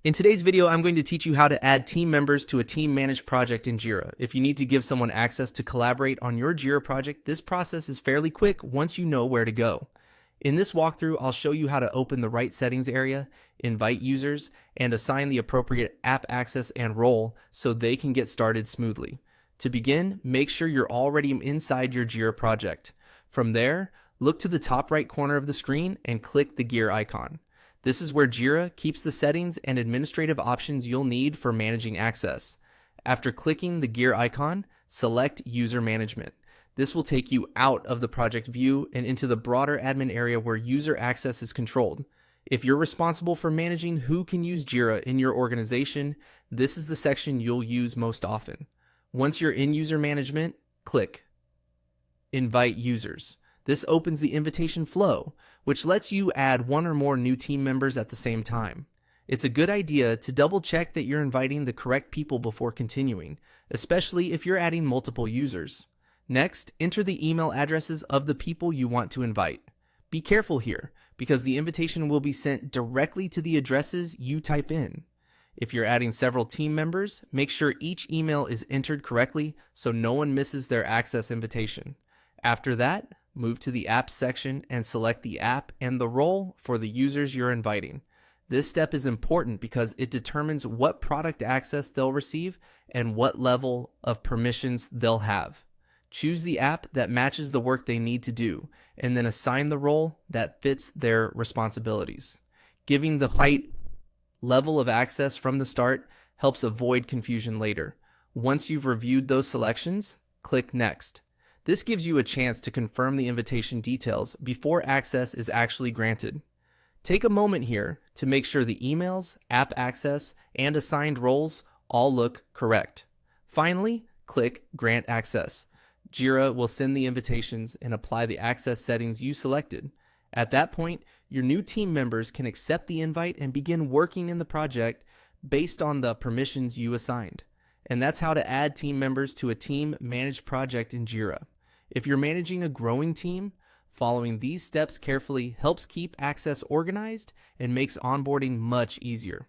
In today's video, I'm going to teach you how to add team members to a team managed project in Jira. If you need to give someone access to collaborate on your Jira project, this process is fairly quick once you know where to go. In this walkthrough, I'll show you how to open the right settings area, invite users, and assign the appropriate app access and role so they can get started smoothly. To begin, make sure you're already inside your Jira project. From there, look to the top right corner of the screen and click the gear icon. This is where Jira keeps the settings and administrative options you'll need for managing access. After clicking the gear icon, select User Management. This will take you out of the project view and into the broader admin area where user access is controlled. If you're responsible for managing who can use Jira in your organization, this is the section you'll use most often. Once you're in User Management, click Invite Users. This opens the invitation flow, which lets you add one or more new team members at the same time. It's a good idea to double check that you're inviting the correct people before continuing, especially if you're adding multiple users. Next, enter the email addresses of the people you want to invite. Be careful here, because the invitation will be sent directly to the addresses you type in. If you're adding several team members, make sure each email is entered correctly so no one misses their access invitation. After that, move to the Apps section and select the app and the role for the users you're inviting. This step is important because it determines what product access they'll receive and what level of permissions they'll have. Choose the app that matches the work they need to do, and then assign the role that fits their responsibilities. Giving the right level of access from the start helps avoid confusion later. Once you've reviewed those selections, click Next. This gives you a chance to confirm the invitation details before access is actually granted. Take a moment here to make sure the emails, app access, and assigned roles all look correct. Finally, click Grant Access. Jira will send the invitations and apply the access settings you selected. At that point, your new team members can accept the invite and begin working in the project based on the permissions you assigned. And that's how to add team members to a team managed project in Jira. If you're managing a growing team, following these steps carefully helps keep access organized and makes onboarding much easier.